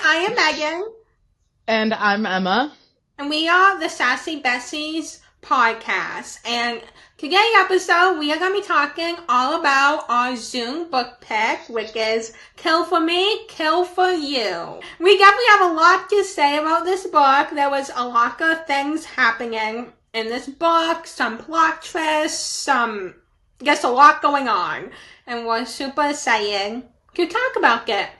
I am Megan. And I'm Emma. And we are the Sassy Besties Podcast. And today's episode, we are going to be talking all about our Zoom book pick, which is Kill for Me, Kill for You. We definitely have a lot to say about this book. There was a lot of things happening in this book, some plot twists, just a lot going on. And we're super excited to talk about it.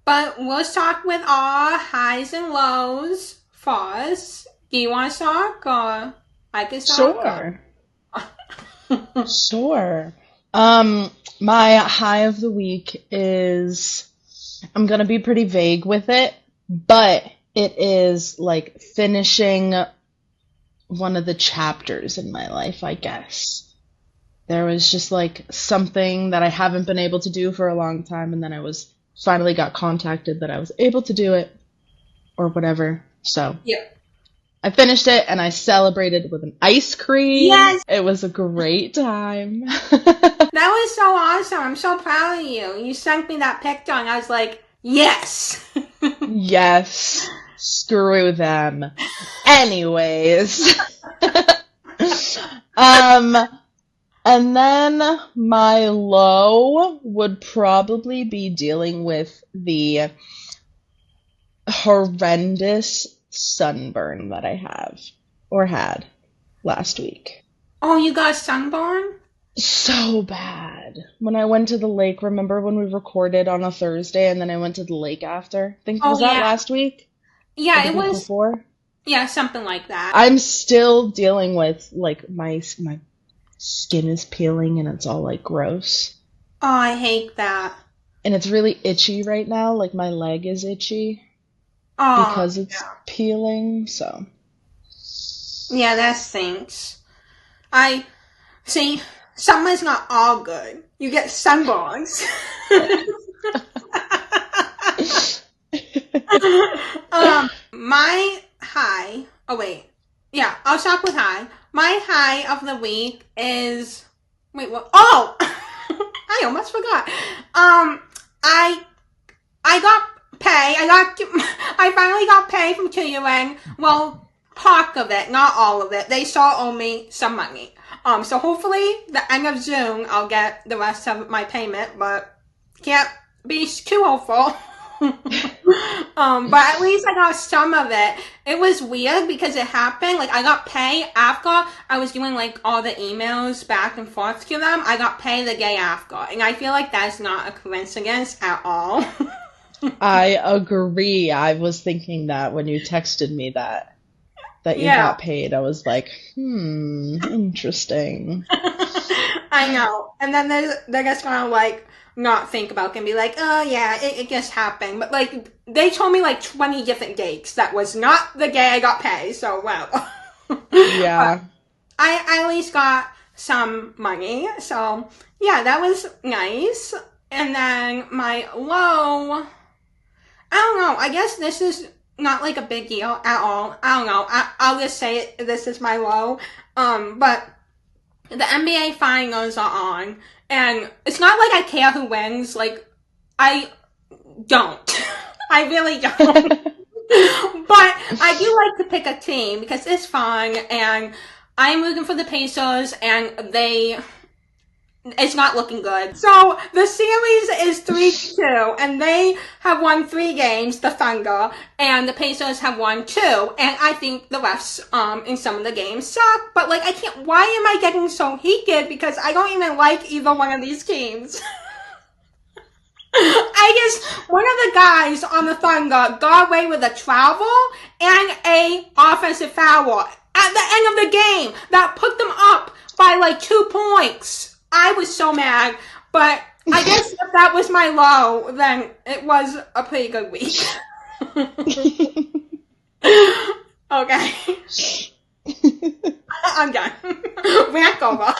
But we'll start with our highs and lows first. Do you want to start, or I can start? Sure. Sure. My high of the week is, I'm going to be pretty vague with it, but it is like finishing one of the chapters in my life, I guess. There was just like something that I haven't been able to do for a long time, and then I finally got contacted that I was able to do it, or whatever. So yeah. I finished it, and I celebrated with an ice cream. Yes! It was a great time. That was so awesome. I'm so proud of you. You sent me that picture, and I was like, yes! Yes. Screw them. Anyways. And then my low would probably be dealing with the horrendous sunburn that I had last week. Oh, you got sunburn? So bad. When I went to the lake, remember when we recorded on a Thursday and then I went to the lake after? Was that last week? Yeah, it was. Before? Yeah, something like that. I'm still dealing with, like, my skin is peeling and it's all, like, gross. Oh, I hate that. And it's really itchy right now. Like, my leg is itchy. Oh, because it's peeling, so. Yeah, that stinks. Summer's not all good. You get sunburns. My high, I'll start with high. My high of the week is, what? Oh! I almost forgot. I got pay. I finally got pay from TUN. Well, part of it, not all of it. They still owe me some money. So hopefully, the end of June, I'll get the rest of my payment, but can't be too hopeful. But at least I got some of it. It was weird because it happened, like, I got pay after I was doing, like, all the emails back and forth to them. I got pay the day after, and I feel like that's not a coincidence at all. I agree. I was thinking that when you texted me that you got paid. I was like, interesting. I know. And then they're just gonna, like, not think about it and be like, oh, yeah, it just happened. But, like, they told me, like, 20 different dates. That was not the day I got paid, so, well. Yeah. I at least got some money, so, yeah, that was nice. And then my low, I don't know, I guess this is not, like, a big deal at all. I don't know, I'll just say it, this is my low. But the NBA finals are on, and it's not like I care who wins, like, I don't. I really don't. But I do like to pick a team, because it's fun, and I'm rooting for the Pacers, and it's not looking good. So, the series is 3-2, and they have won 3 games, the Thunder, and the Pacers have won 2, and I think the refs, in some of the games suck, but, like, why am I getting so heated, because I don't even like either one of these teams. One of the guys on the Thunder got away with a travel and a offensive foul at the end of the game that put them up by, like, 2 points. I was so mad, but I guess if that was my low, then it was a pretty good week. Okay. I'm done. Rant over.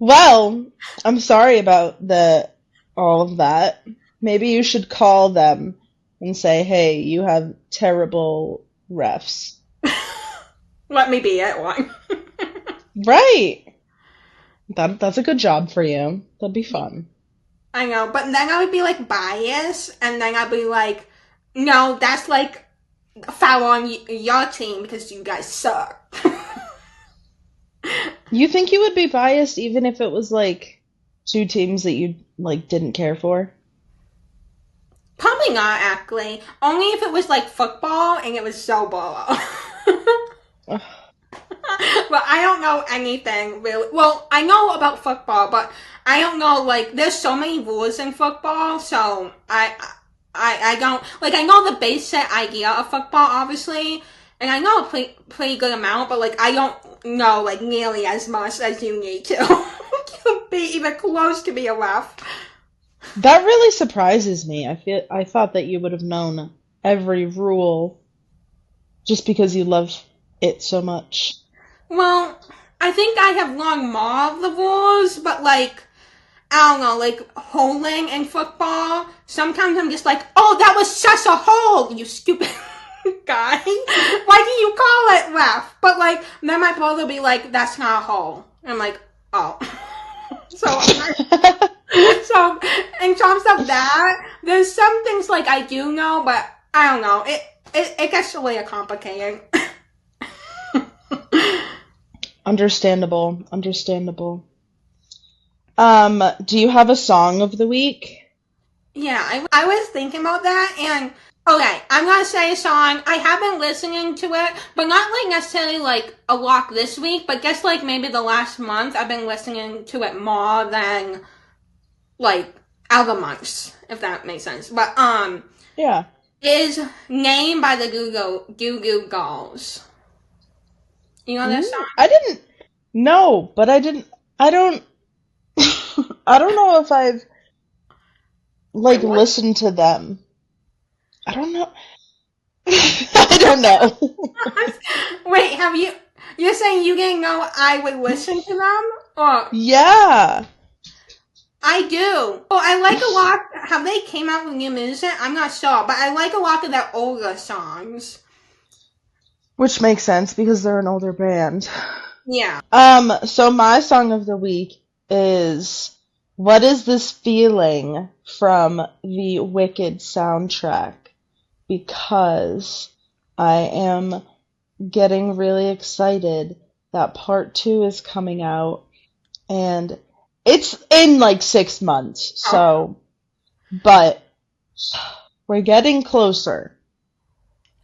Well, I'm sorry about all of that. Maybe you should call them and say, hey, you have terrible refs. Let me be at one. Right. That's a good job for you. That'd be fun. I know, but then I would be, like, biased, and then I'd be like, no, that's, like, foul on your team because you guys suck. You think you would be biased even if it was like two teams that you like didn't care for? Probably not, actually. Only if it was, like, football and it was so bolo. Ugh. But I don't know anything, really. Well, I know about football, but I don't know, like, there's so many rules in football, so I don't, like, I know the basic idea of football, obviously, and I know a pretty good amount, but, like, I don't know, like, nearly as much as you need to to be even close to be a ref. That really surprises me. I thought that you would have known every rule just because you love it so much. Well, I think I have learned more of the rules, but, like, I don't know, like, holding in football, sometimes I'm just like, oh, that was such a hold, you stupid guy. Why do you call it ref? But, like, then my brother will be like, that's not a hold. And I'm like, oh. So, so, in terms of that, there's some things, like, I do know, but I don't know. It gets really complicated. Understandable. Do you have a song of the week? Yeah, I was thinking about that, and okay, I'm gonna say a song. I have been listening to it, but not like necessarily like a lot this week, but just like maybe the last month, I've been listening to it more than like other months, if that makes sense. But Yeah. is Name by the Goo Goo Dolls. You know that song? I didn't know, but I don't I don't know if I've like Wait, what? listened to them. I don't know. I don't know. Wait, you're saying you didn't know I would listen to them? Or Yeah. I do. Well, I like a lot. Have they came out with new music? I'm not sure, but I like a lot of their older songs. Which makes sense because they're an older band. Yeah. So my song of the week is What Is This Feeling from the Wicked soundtrack, because I am getting really excited that part 2 is coming out, and it's in like 6 months, so, but we're getting closer.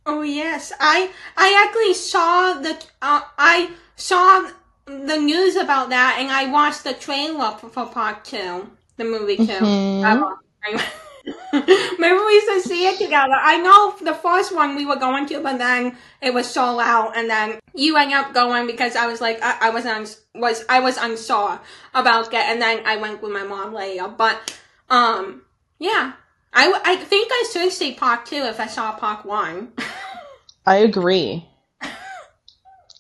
Oh yes, I actually saw I saw the news about that, and I watched the trailer for part 2, the movie 2. Maybe we should see it together. I know the first one we were going to, but then it was sold out, and then you ended up going because I was like I was unsure about it, and then I went with my mom later. But yeah, I think I should see part 2 if I saw part 1. I agree.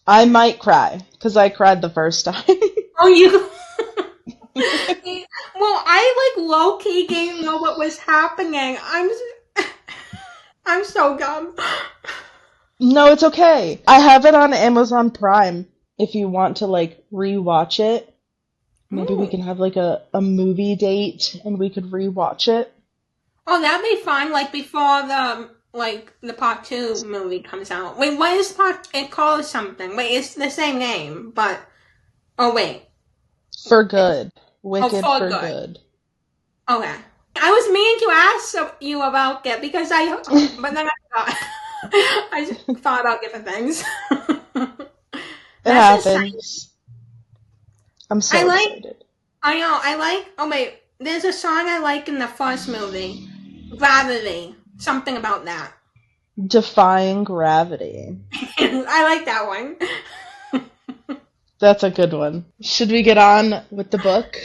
I might cry, because I cried the first time. Oh, you? Well, I like low-key didn't know what was happening. I'm so dumb. No, it's okay. I have it on Amazon Prime if you want to like rewatch it. Maybe we can have like a movie date and we could rewatch it. Oh, that'd be fun, like before the part 2 movie comes out. Wait, what is it called something? Wait, it's the same name, but oh wait. For Good. Wicked For for Good. Good. Okay. I was meaning to ask you about it because but then I just thought about different things. It happens. I'm so excited. I know, oh wait, there's a song I like in the first movie. Gravity. Something about that. Defying Gravity. I like that one. That's a good one. Should we get on with the book?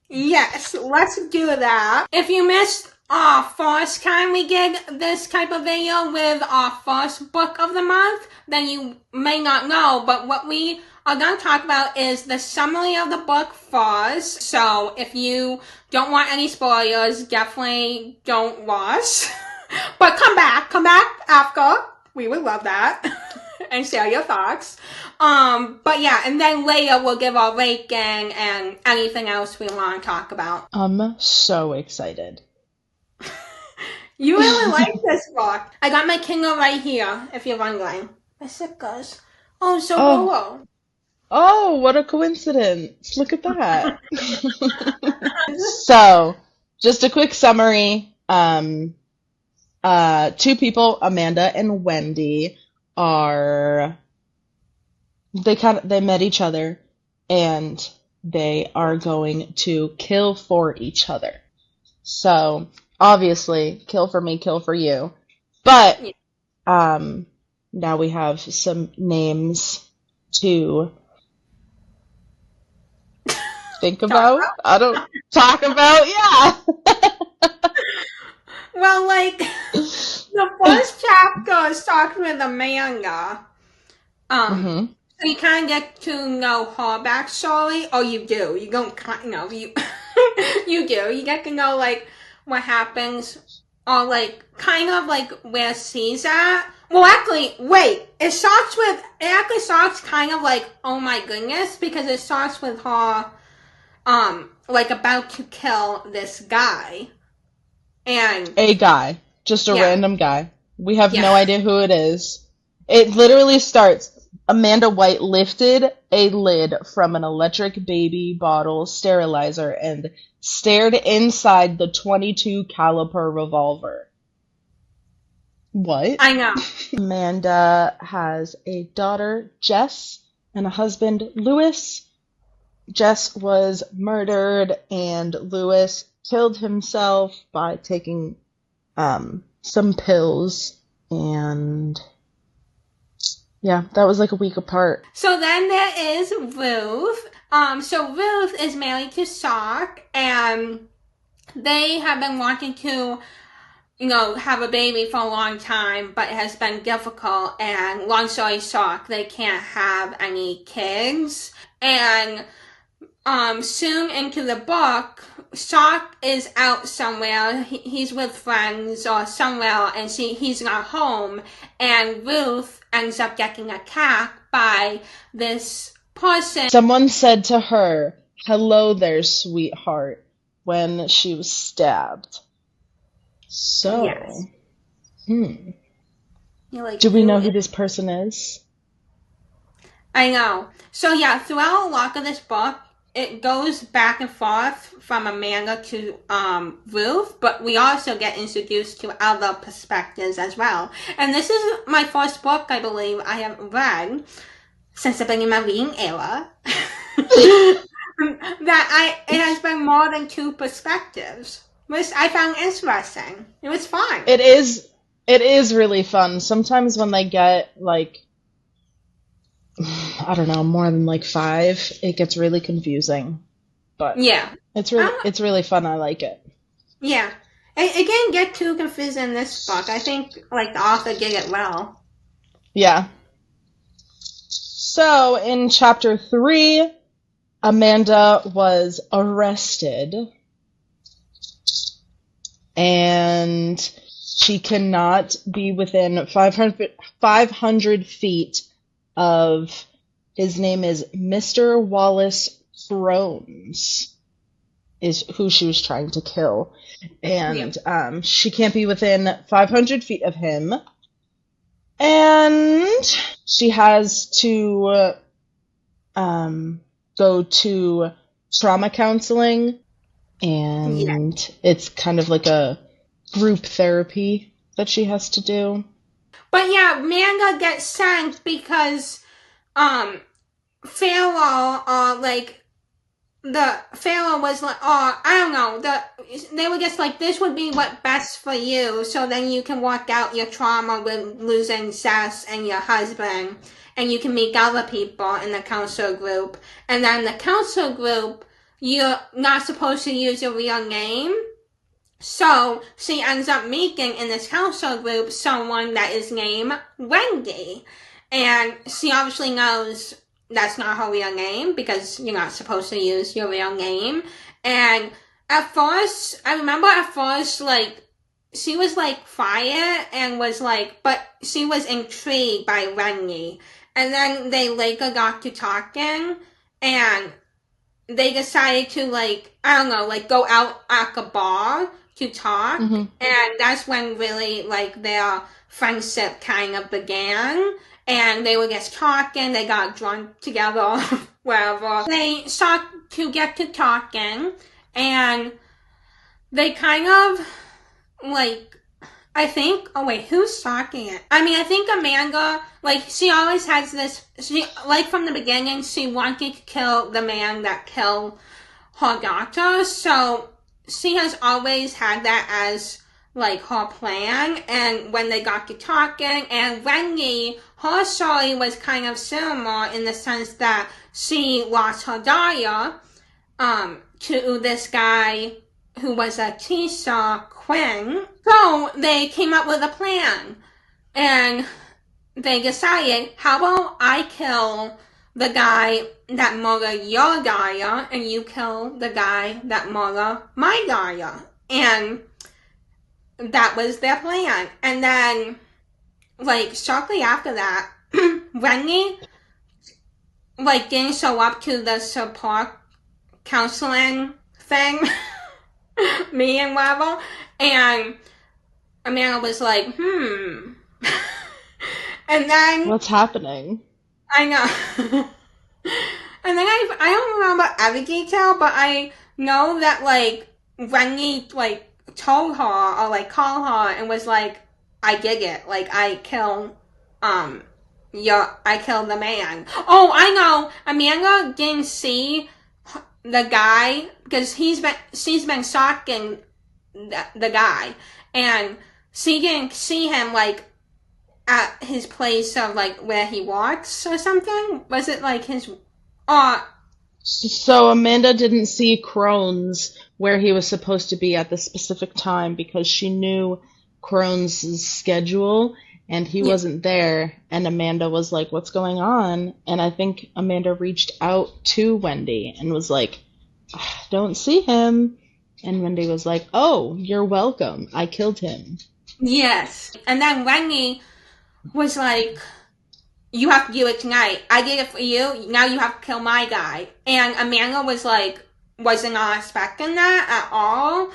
Yes, let's do that. If you missed our first time we did this type of video with our first book of the month, then you may not know, but what we are going to talk about is the summary of the book first. So if you don't want any spoilers, definitely don't watch. But come back after. We would love that. and share your thoughts. But yeah, and then later we'll give our ranking and anything else we want to talk about. I'm so excited. You really like this book. I got my Kindle right here, if you're wondering. My zip goes. Oh, so cool. Oh, what a coincidence. Look at that. So, just a quick summary. Two people, Amanda and Wendy, they met each other and they are going to kill for each other. So, obviously, kill for me, kill for you. But, now we have some names to think about. I don't talk about, yeah. Well, like, the first chapter is talking with Amanda. So you kind of get to know her backstory, or you do. You don't kind of, you do. You get to know, like, what happens, or, like, kind of, like, where she's at. Well, actually, wait. It actually starts kind of like, oh my goodness, because it starts with her, like, about to kill this guy. And a guy. Just a random guy. We have no idea who it is. It literally starts, Amanda White lifted a lid from an electric baby bottle sterilizer and stared inside the .22 caliber revolver. What? I know. Amanda has a daughter, Jess, and a husband, Lewis. Jess was murdered, and Lewis killed himself by taking some pills, and yeah, that was like a week apart. So then there is Ruth. So Ruth is married to Sock, and they have been wanting to, have a baby for a long time, but it has been difficult, and long story short, they can't have any kids. And soon into the book, Sock is out somewhere. He's with friends or somewhere, and he's not home. And Ruth ends up getting attacked by this person. Someone said to her, "Hello there, sweetheart," when she was stabbed. So, yes. Do we know who this person is? I know. So yeah, throughout a lot of this book, it goes back and forth from Amanda to Ruth, but we also get introduced to other perspectives as well. And this is my first book, I believe, I have read since I've been in my reading era. It has been more than two perspectives, which I found interesting. It was fun. It is really fun. Sometimes when they get, like, I don't know, more than like 5, it gets really confusing. But yeah, it's really fun. I like it. Yeah, it didn't get too confusing in this book. I think like the author did it well. Yeah. So in chapter 3, Amanda was arrested, and she cannot be within 500 feet of, his name is Mr. Wallace Crones, is who she was trying to kill. And she can't be within 500 feet of him. And she has to go to trauma counseling, and it's kind of like a group therapy that she has to do. But yeah, Amanda gets sent because Pharaoh, the Pharaoh was like, I don't know, they were just like, this would be what best for you, so then you can work out your trauma with losing Sass and your husband, and you can meet other people in the council group. And then the council group, you're not supposed to use your real name. So she ends up meeting in this council group someone that is named Wendy. And she obviously knows that's not her real name because you're not supposed to use your real name. And I remember at first, like, she was like quiet and was like, but she was intrigued by Wendy. And then they later got to talking, and they decided to like, I don't know, like go out at a bar to talk. And that's when really like their friendship kind of began. And they were just talking, they got drunk together, wherever. They started to get to talking, and they kind of like, I think, oh wait, who's talking it? I mean, I think Amanda, like, she always has this, she, like from the beginning, she wanted to kill the man that killed her daughter, so she has always had that as, like, her plan, and when they got to talking, and Wendy, her story was kind of similar in the sense that she lost her daughter, to this guy who was a teacher, Quinn. So they came up with a plan, and they decided, how about I kill the guy that murdered your daughter, and you kill the guy that murdered my daughter. And that was their plan. And then, like, shortly after that, Wendy, like, didn't show up to the support counseling thing, meeting whatever, and Amanda was like, and then... What's happening? I know. And then I don't remember every detail, but I know that, like, Wendy, like, told her, or, like, called her, and was like, I did it. Like, I killed the man. Oh, I know. Amanda didn't see the guy, because she's been stalking the guy, and she didn't see him, like, at his place of, like, where he works or something. Was it, like, his, So Amanda didn't see Crohn's where he was supposed to be at the specific time because she knew Crohn's schedule, and he wasn't there, and Amanda was like, what's going on? And I think Amanda reached out to Wendy and was like, don't see him. And Wendy was like, oh, you're welcome. I killed him. Yes. And then Wendy was like, you have to do it tonight. I did it for you. Now you have to kill my guy. And Amanda was like, wasn't not expecting that at all.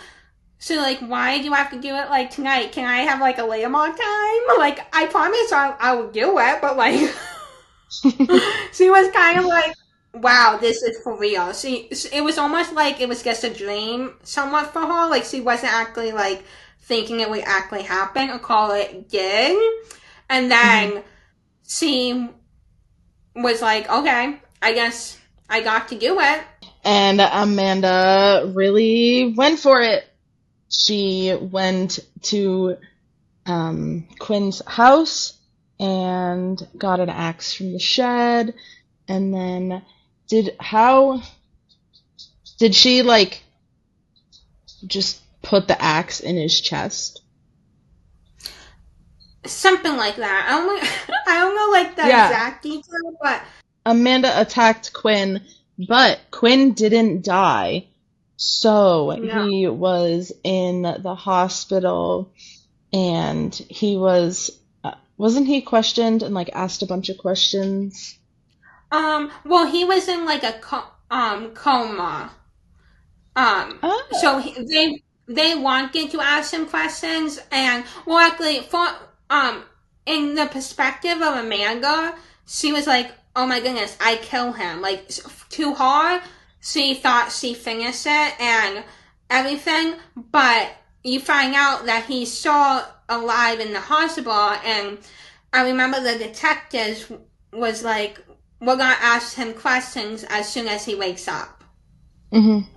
So, like, why do you have to do it, like, tonight? Can I have, like, a later more time? Like, I promise I will do it, but, like, she was kind of like, wow, this is for real. It was almost like it was just a dream somewhat for her. Like, she wasn't actually, like, thinking it would actually happen, or call it did. And then she was like, okay, I guess I got to do it. And Amanda really went for it. She went to Quinn's house and got an axe from the shed, and then did she, like, just put the axe in his chest? Something like that. I don't know, like, the exact detail, but... Amanda attacked Quinn, but Quinn didn't die. So he was in the hospital, and he wasn't he questioned and, like, asked a bunch of questions? Well, he was in, like, a coma. So they wanted to ask him questions, and, well, actually, in the perspective of Amanda, she was like, oh my goodness, I kill him. Like, to her, she thought she finished it and everything, but you find out that he's still alive in the hospital, and I remember the detectives was like, we're gonna ask him questions as soon as he wakes up. Then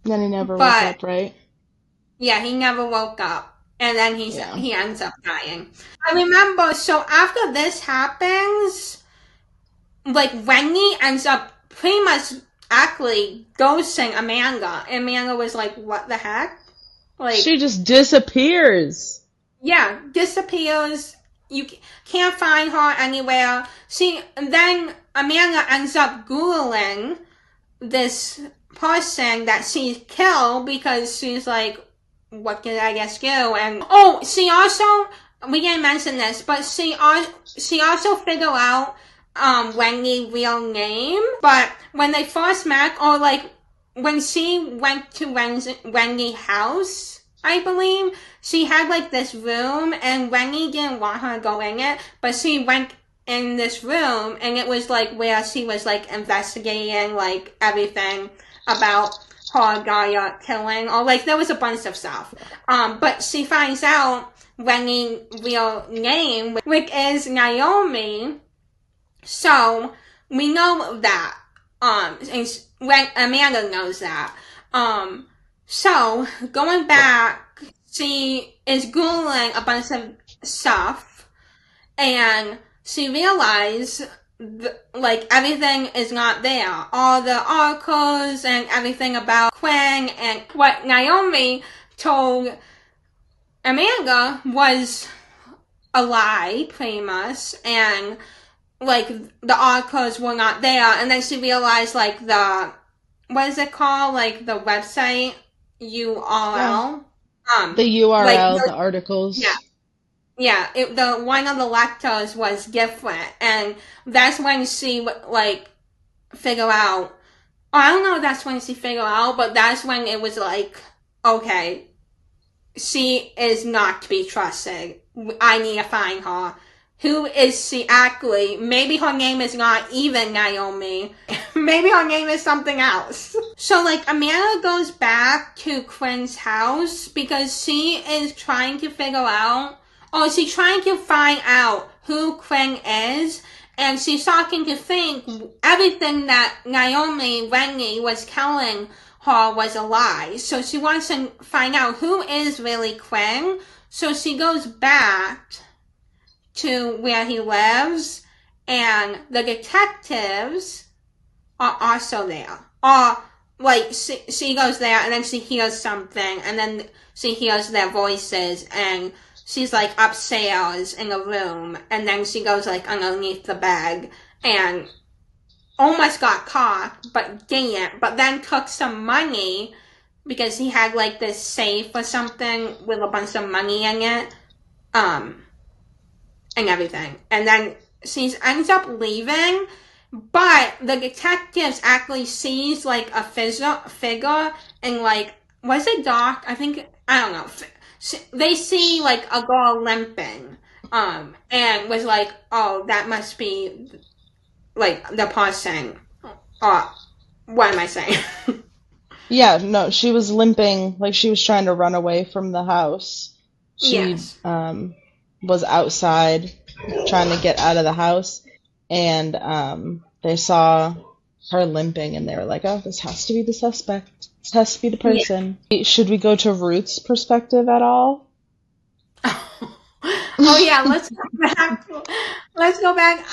he never woke up, right? Yeah, he never woke up. And then he ends up dying. I remember, so after this happens, like, Wendy ends up pretty much actually ghosting Amanda. And Amanda was like, what the heck? Like, she just disappears. Yeah, disappears. You can't find her anywhere. Then Amanda ends up Googling this person that she killed because she's like, what did I just do? And, oh, she also, we didn't mention this, but she also figured out, Wendy's real name. But when they first met, or like, when she went to Wendy's house, I believe, she had like this room, and Wendy didn't want her to go in it, but she went in this room, and it was like where she was like investigating like everything about her Gaia killing, or like there was a bunch of stuff. But she finds out Wendy's real name, which is Naomi. So we know that. And when Amanda knows that. So going back, she is Googling a bunch of stuff, and she realized like everything is not there. All the articles and everything about Quinn and what Naomi told Amanda was a lie, pretty much, and like the articles were not there. And then she realized like what is it called? Like the website URL. The URL, like the articles. Yeah. Yeah, the one of the lectures was different, and that's when she like figure out. I don't know if that's when she figured out, but that's when it was like, okay, she is not to be trusted. I need to find her. Who is she actually? Maybe her name is not even Naomi. Maybe her name is something else. So like Amanda goes back to Quinn's house because she is trying to figure out. Oh, she's trying to find out who Quinn is, and she's starting to think everything that Naomi Wendy was telling her was a lie. So she wants to find out who is really Quinn. So she goes back to where he lives, and the detectives are also there. Or, like, she goes there, and then she hears something, and then she hears their voices, and she's like upstairs in a room, and then she goes like underneath the bed and almost got caught, but didn't. But then took some money because he had like this safe or something with a bunch of money in it, and everything. And then she ends up leaving, but the detectives actually sees like a figure in like, was it dark? I don't know. They see like a girl limping, and was like, oh, that must be like the person. What am I saying? Yeah, no, she was limping, like she was trying to run away from the house. She Yes. Was outside trying to get out of the house, and they saw her limping, and they were like, oh, this has to be the suspect. This has to be the person. Yeah. Should we go to Ruth's perspective at all? Oh yeah, let's go back. Let's go back.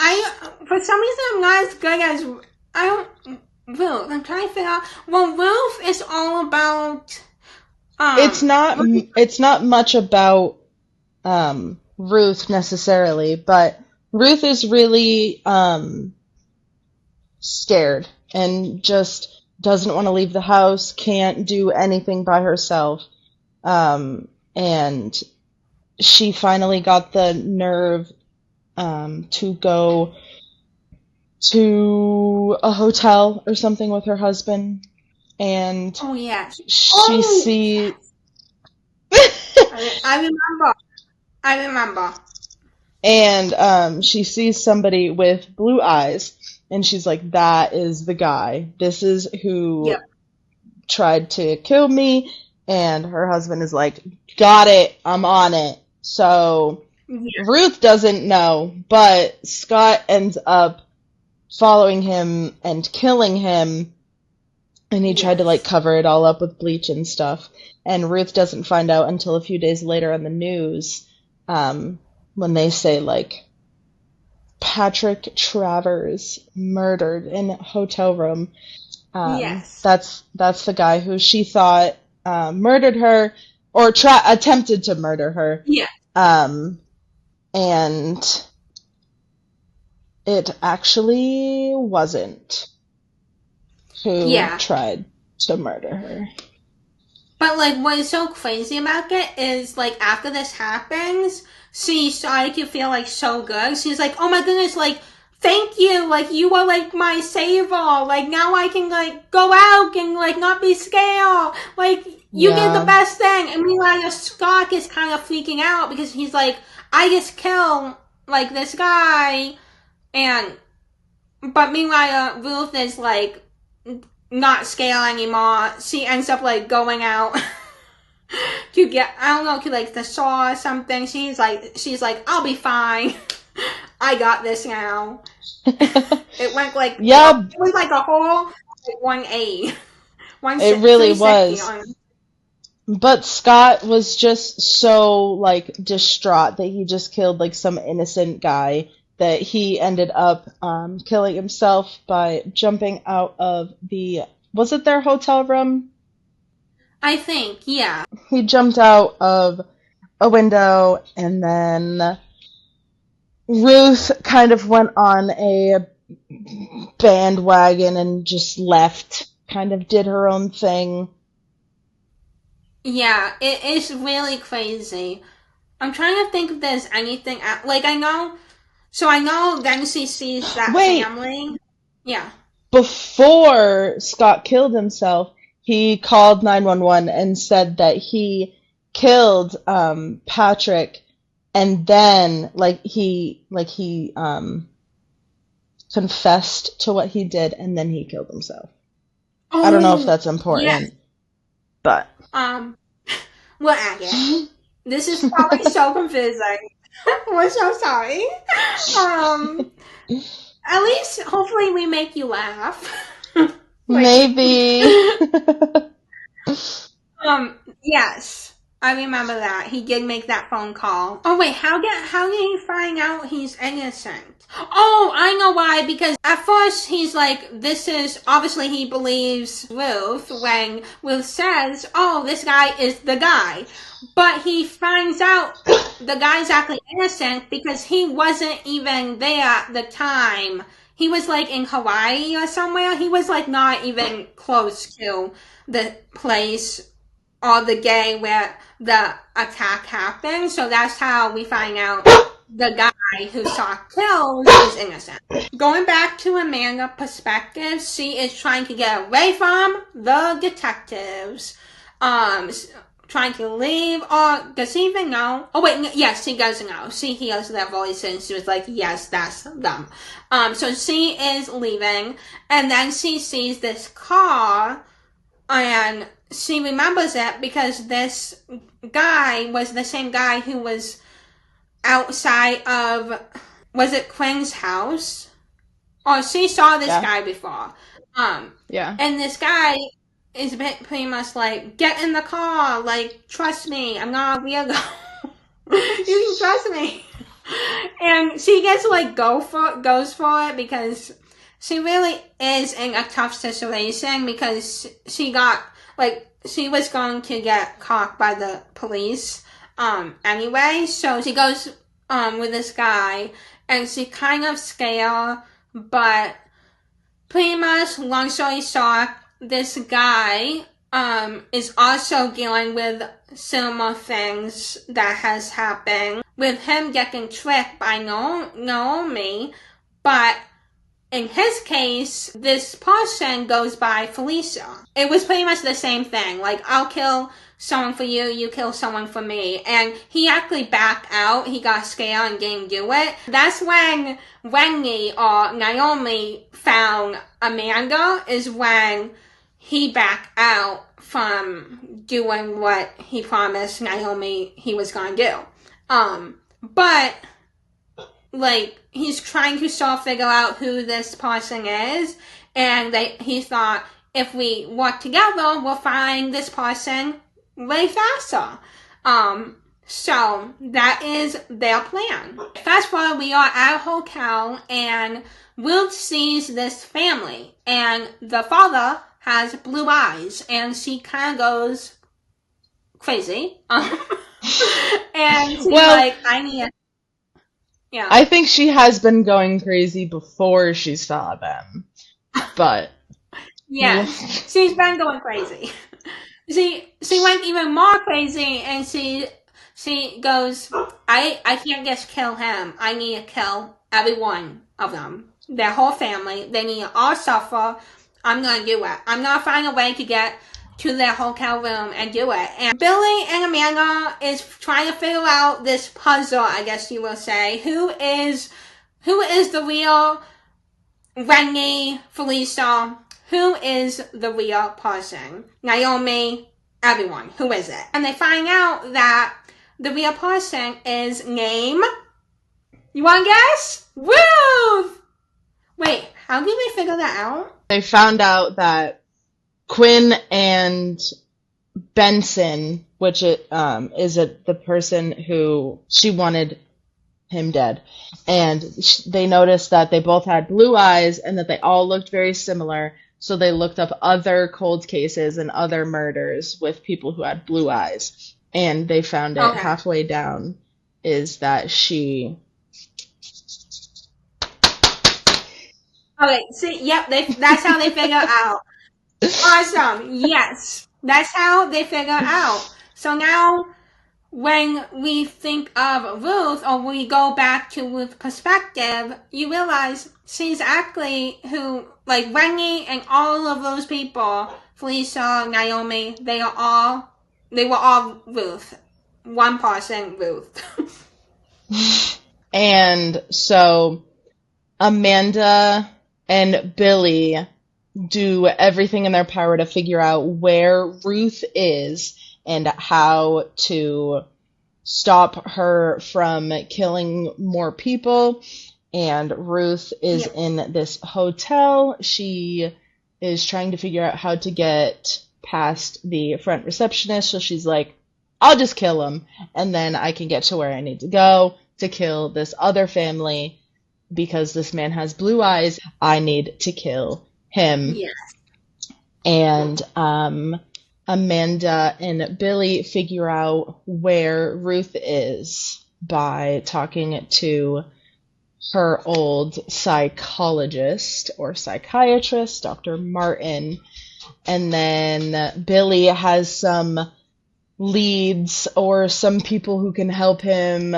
For some reason, I'm not as good as Ruth. I'm trying to figure out. Well, Ruth is all about. It's not much about Ruth necessarily, but Ruth is really scared and just doesn't want to leave the house, can't do anything by herself, and she finally got the nerve to go to a hotel or something with her husband, and oh yes, she sees. I remember. And she sees somebody with blue eyes, and she's like, that is the guy. This is who tried to kill me. And her husband is like, got it, I'm on it. So Ruth doesn't know, but Scott ends up following him and killing him, and he tried to like cover it all up with bleach and stuff. And Ruth doesn't find out until a few days later on the news, when they say like Patrick Travers murdered in a hotel room. That's the guy who she thought murdered her, or attempted to murder her. Yeah. And it actually wasn't who tried to murder her. But, like, what is so crazy about it is, like, after this happens, she started to feel, like, so good. She's like, oh my goodness, like, thank you, like, you were, like, my savior. Like, now I can, like, go out and, like, not be scared. Like, you did the best thing. And meanwhile, Scott is kind of freaking out because he's like, I just killed, like, this guy. But meanwhile, Ruth is, like, not scared anymore. She ends up, like, going out to get, I don't know, to, like, the saw or something. She's like, I'll be fine. I got this now. It went, like, it was, like, a whole, like, 180. It really was. But Scott was just so, like, distraught that he just killed, like, some innocent guy that he ended up killing himself by jumping out of was it their hotel room? I think, yeah. He jumped out of a window, and then Ruth kind of went on a bandwagon and just left, kind of did her own thing. Yeah, it is really crazy. I'm trying to think if there's anything, like, I know then she sees that family. Yeah. Before Scott killed himself, he called 911 and said that he killed Patrick, and then he confessed to what he did, and then he killed himself. I don't know if that's important, but we'll add it. This is probably so confusing. We're so sorry. At least, hopefully, we make you laugh. Maybe. Yes, I remember that. He did make that phone call. Oh wait, how did he find out he's innocent? Oh, I know why, because at first he's like, obviously he believes Ruth when Ruth says, oh, this guy is the guy. But he finds out the guy's actually innocent because he wasn't even there at the time. He was like in Hawaii or somewhere. He was like not even close to the place or the day where the attack happened. So that's how we find out the guy who saw kills is innocent. Going back to Amanda's perspective, she is trying to get away from the detectives. Trying to leave, or does he even know? Oh wait, yes, she does know. She hears their voices. She was like, yes, that's them. So she is leaving, and then she sees this car, and she remembers it because this guy was the same guy who was outside of, was it Quinn's house? Or she saw this guy before. Yeah. And this guy is pretty much like, get in the car, like, trust me, I'm not a weirdo. You can trust me. And she gets to, like, goes for it because she really is in a tough situation because she was going to get caught by the police, anyway. So she goes, with this guy, and she kind of scared, but pretty much, long story short, this guy is also dealing with similar things that has happened with him getting tricked by Naomi, but in his case, this person goes by Felicia. It was pretty much the same thing. Like, I'll kill someone for you, you kill someone for me. And he actually backed out. He got scared and didn't do it. That's when Wendy or Naomi found Amanda, is when he backed out from doing what he promised Naomi he was going to do. But, like, he's trying to still figure out who this person is, and he thought, if we work together, we'll find this person way faster. So that is their plan. Fast forward, we are at a hotel, and Will sees this family, and the father has blue eyes, and she kind of goes crazy. And she's like, I need a... Yeah. I think she has been going crazy before she saw them, but... Yeah, she's been going crazy. she went even more crazy, and she goes, I can't just kill him. I need to kill every one of them. Their whole family. They need to all suffer. I'm gonna do it. I'm gonna find a way to get to their hotel room and do it. And Billy and Amanda is trying to figure out this puzzle, I guess you will say. Who is the real Wendy, Felicia? Who is the real person? Naomi, everyone. Who is it? And they find out that the real person is named... You want to guess? Ruth! Wait, how did we figure that out? They found out that Quinn and Benson, which is the person who she wanted him dead, and they noticed that they both had blue eyes and that they all looked very similar, so they looked up other cold cases and other murders with people who had blue eyes, and they found it halfway down is that she... Okay, see, yep, that's how they figure out. Awesome, yes, that's how they figure out. So now, when we think of Ruth, or we go back to Ruth's perspective, you realize she's actually who, like Wendy and all of those people, Felicia, Naomi, they were all Ruth. One person, Ruth. And so Amanda and Billy do everything in their power to figure out where Ruth is and how to stop her from killing more people. And Ruth is in this hotel. She is trying to figure out how to get past the front receptionist. So she's like, I'll just kill him, and then I can get to where I need to go to kill this other family. Because this man has blue eyes, I need to kill him. Yes. And Amanda and Billy figure out where Ruth is by talking to her old psychologist or psychiatrist, Dr. Martin. And then Billy has some leads or some people who can help him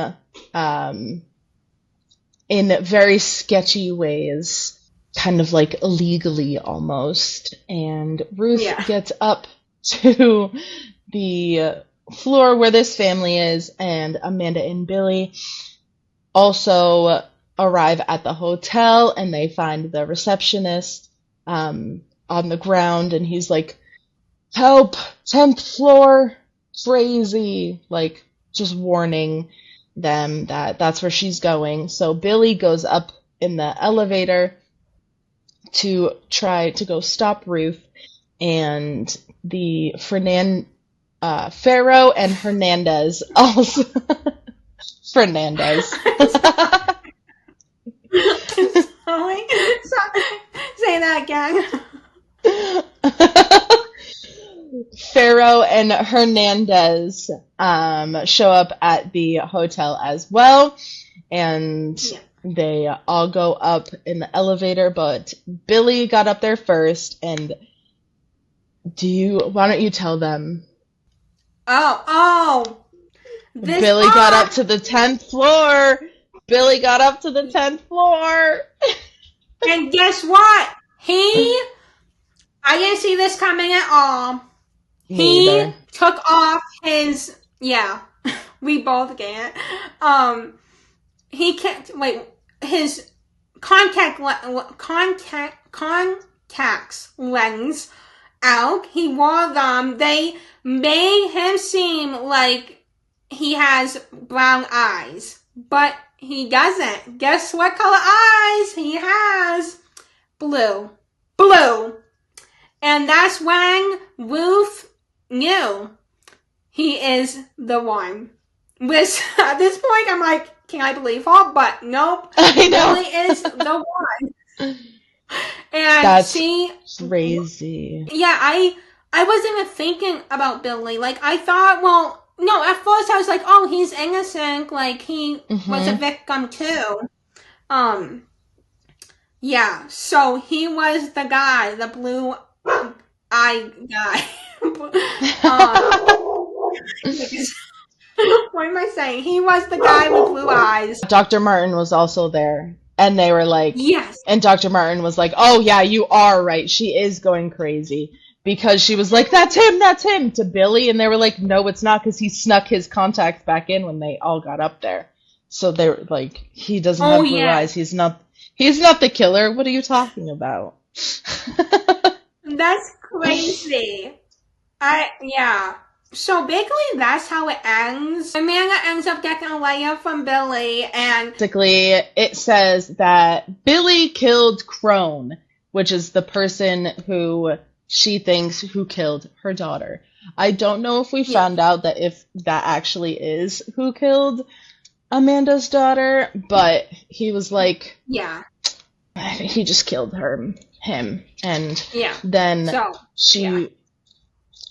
in very sketchy ways, kind of like illegally almost. And Ruth gets up to the floor where this family is, and Amanda and Billy also arrive at the hotel, and they find the receptionist on the ground, and he's like, help, 10th floor, crazy, like just warning them that that's where she's going. So Billy goes up in the elevator to try to go stop Ruth, and the Pharaoh and Hernandez also Fernandez. Sorry. Say that again. Pharaoh and Hernandez show up at the hotel as well, and they all go up in the elevator, but Billy got up there first, and why don't you tell them? Billy got up to the 10th floor. Billy got up to the 10th floor. And guess what? I didn't see this coming at all. He took off his, we both can't. He can't, his contacts lens out. He wore them. They made him seem like he has brown eyes, but he doesn't. Guess what color eyes he has? Blue. And that's when Ruth knew he is the one. Which, at this point, I'm like, can I believe her? But nope. I know. Billy is the one. And that's crazy. Yeah, I wasn't even thinking about Billy. Like, I thought, well, no, at first I was like, oh, he's innocent. Like, he was a victim too. Yeah, so he was the guy, the blue-eyed guy. Because, what am I saying? He was the guy with blue eyes. Dr. Martin was also there. And they were like, Yes. and Dr. Martin was like, oh yeah, you are right. She is going crazy. Because she was like, that's him, to Billy. And they were like, no, it's not, because he snuck his contacts back in when they all got up there. So they were like, he doesn't have blue eyes. He's not the killer. What are you talking about? That's crazy. Yeah. So basically, that's how it ends. Amanda ends up getting a letter from Billy, and basically, it says that Billy killed Crone, which is the person who she thinks who killed her daughter. I don't know if we found out that if that actually is who killed Amanda's daughter, but he was like, yeah, he just killed him, and then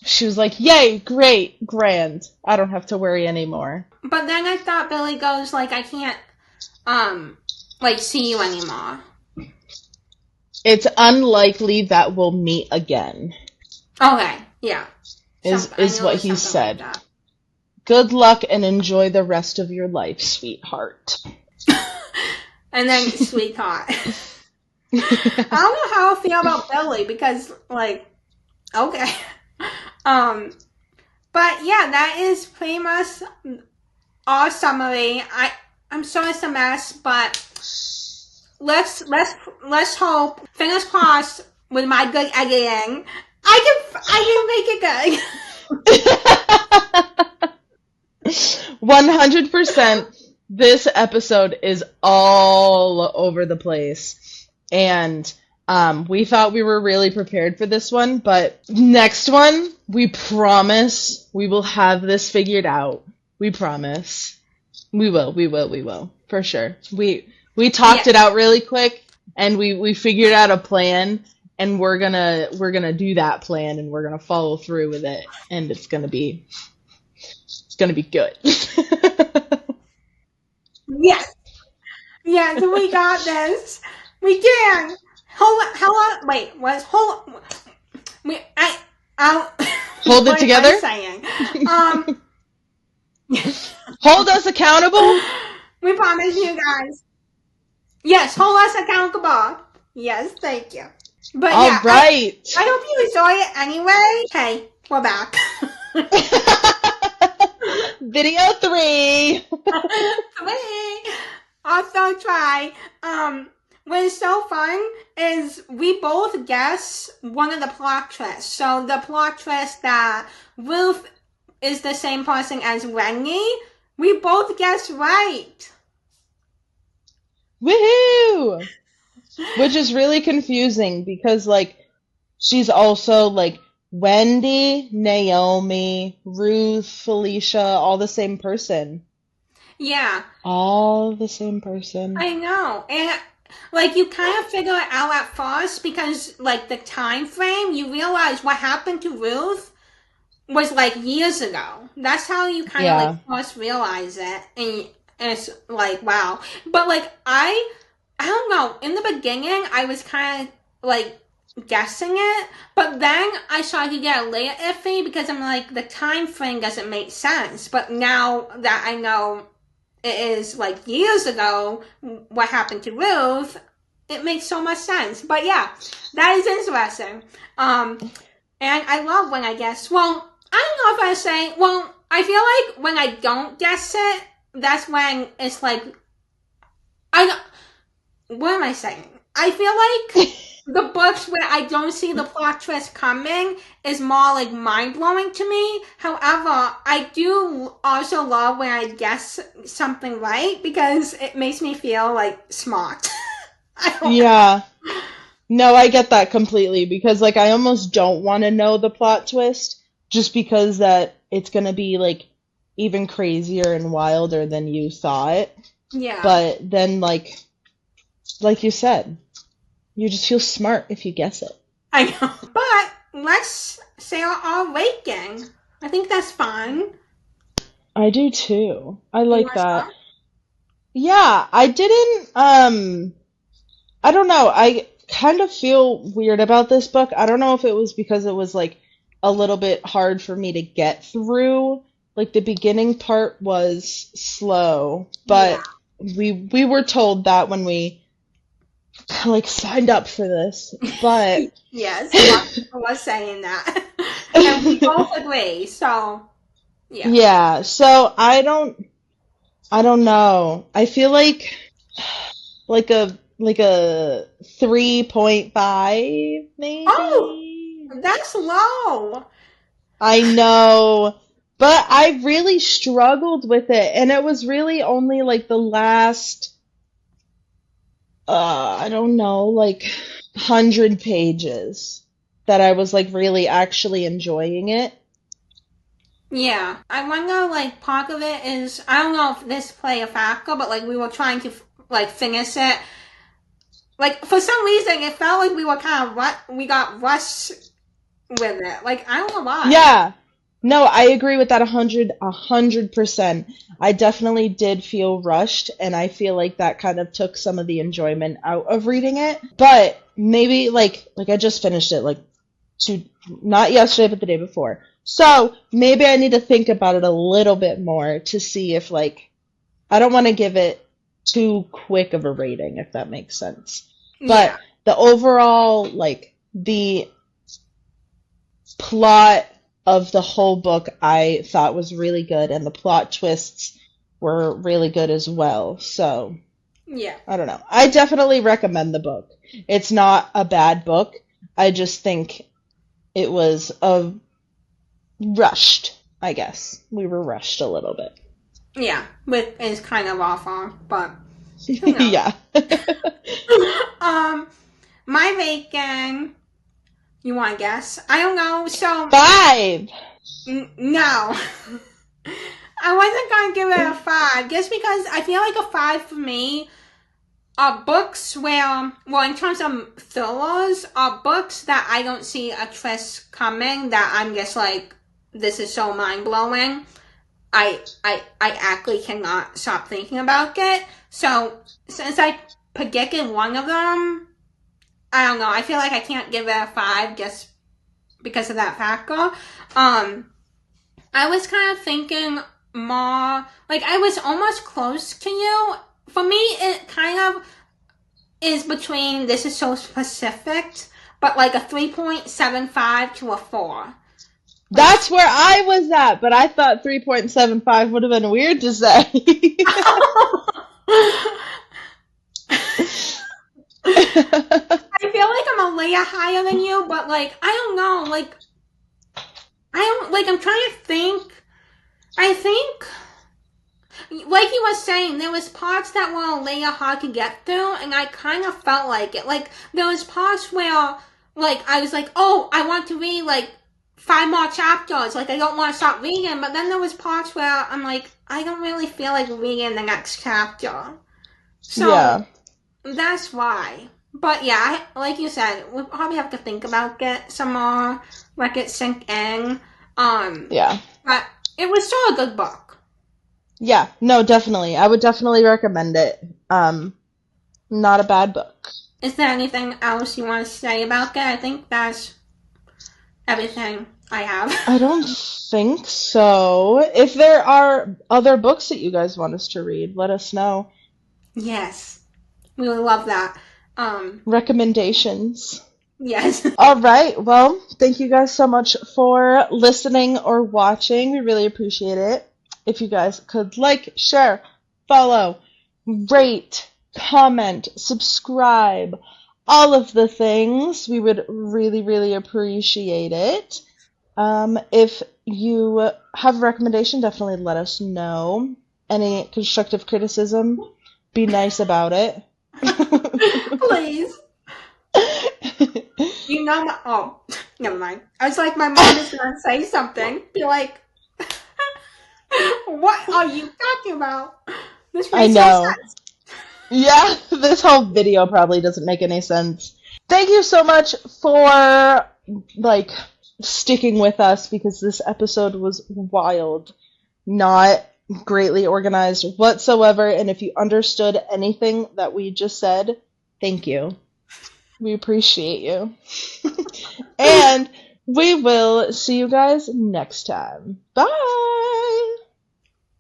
she was like, yay, great, grand. I don't have to worry anymore. But then I thought Billy goes like, I can't, see you anymore. It's unlikely that we'll meet again. Okay, yeah. Is what he said. Like good luck and enjoy the rest of your life, sweetheart. And then sweetheart. I don't know how I feel about Billy because, okay. But yeah, that is pretty much our summary. I'm sure it's a mess, but let's hope. Fingers crossed with my good editing. I can make it good. 100%. This episode is all over the place, and we thought we were really prepared for this one, but next one, we promise we will have this figured out. We promise. We will, for sure. We talked it out really quick, and we figured out a plan, and we're gonna do that plan, and we're gonna follow through with it, and it's gonna be good. Yes. Yes, we got this. We can. Hold on. Wait, hold it together? What am I saying? Hold us accountable? We promise you guys. Yes, hold us accountable. Yes, thank you. But all right. I hope you enjoy it anyway. Okay, we're back. Video 3. 3. Also try. What's so fun is we both guess one of the plot twists. So the plot twist that Ruth is the same person as Wendy, we both guessed right. Woohoo! Which is really confusing because, she's also, Wendy, Naomi, Ruth, Felicia, all the same person. Yeah. All the same person. I know. And, you kind of figure it out at first because, the time frame, you realize what happened to Ruth was, years ago. That's how you kind of, first realize it. And it's wow. But, I don't know. In the beginning, I was kind of, guessing it. But then I started to get a little iffy because I'm the time frame doesn't make sense. But now that I know it is, years ago, what happened to Ruth, it makes so much sense. But yeah, that is interesting. And I love when I guess. Well, I don't know if I say, I feel when I don't guess it, that's when it's what am I saying? I feel the books where I don't see the plot twist coming is more mind-blowing to me. However, I do also love when I guess something right because it makes me feel smart. Yeah. No, I get that completely because I almost don't want to know the plot twist just because that it's going to be even crazier and wilder than you thought. Yeah. But then like you said, you just feel smart if you guess it. I know. But let's say our ranking. I think that's fun. I do too. I like that. Start? Yeah, I didn't, I don't know. I kind of feel weird about this book. I don't know if it was because it was a little bit hard for me to get through. Like the beginning part was slow, but we were told that when we like signed up for this. But yes, I was saying that. And we both agree, so yeah. Yeah, so I don't know. I feel like a 3.5 maybe. Oh, that's low. I know, but I really struggled with it, and it was really only like the last I don't know, like 100 pages that I was like really actually enjoying it. Yeah, I wonder, like, part of it is, I don't know if this played a factor, but, like, we were trying to, like, finish it. Like, for some reason, it felt like we were kind of, we got rushed with it. Like, I don't know why. Yeah. No, I agree with that 100%. I definitely did feel rushed, and I feel like that kind of took some of the enjoyment out of reading it. But maybe, like I just finished it, like, not yesterday, but the day before. So maybe I need to think about it a little bit more to see if, like, I don't want to give it too quick of a rating, if that makes sense. But the overall, like, the plot of the whole book I thought was really good, and the plot twists were really good as well. So, yeah. I don't know. I definitely recommend the book. It's not a bad book. I just think it was rushed, I guess. We were rushed a little bit. Yeah, which is kind of awful, but yeah. My rating, you want to guess? I don't know, so 5! No. I wasn't going to give it a 5, just because I feel like a 5 for me are books where, well, in terms of thrillers, are books that I don't see a twist coming, that I'm just like, this is so mind-blowing. I actually cannot stop thinking about it. So, since I predicted one of them, I don't know, I feel like I can't give it a 5 just because of that factor. I was kind of thinking more, like, I was almost close to you. For me, it kind of is between, this is so specific, but like a 3.75 to a 4. That's where I was at, but I thought 3.75 would have been weird to say. I feel like I'm a layer higher than you, but like, I don't know, like, I'm trying to think. I think, like you were saying, there was parts that were a layer hard to get through, and I kind of felt like it. Like, there was parts where, like, I was like, oh, I want to read, like, 5 more chapters, like, I don't want to stop reading, but then there was parts where I'm like, I don't really feel like reading the next chapter. So, that's why. But yeah, like you said, we'll probably have to think about it some more, let it sink in. But it was still a good book. Yeah, no, definitely. I would definitely recommend it. Not a bad book. Is there anything else you want to say about it? I think that's everything I have. I don't think so. If there are other books that you guys want us to read, let us know. Yes. We would love that. Recommendations. Yes. All right. Well, thank you guys so much for listening or watching. We really appreciate it. If you guys could like, share, follow, rate, comment, subscribe, all of the things, we would really, really appreciate it. If you have a recommendation, definitely let us know. Any constructive criticism, be nice about it. Please. You know oh, never mind. I was like, my mom is going to say something. Be like, what are you talking about? This makes no sense. Yeah, this whole video probably doesn't make any sense. Thank you so much for, like, sticking with us, because this episode was wild, not greatly organized whatsoever, and if you understood anything that we just said, thank you. We appreciate you. And We will see you guys next time. Bye!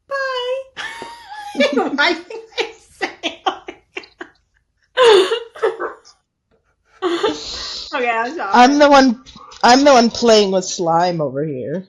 Bye! Why did I say Okay, I'm sorry. I'm the one playing with slime over here.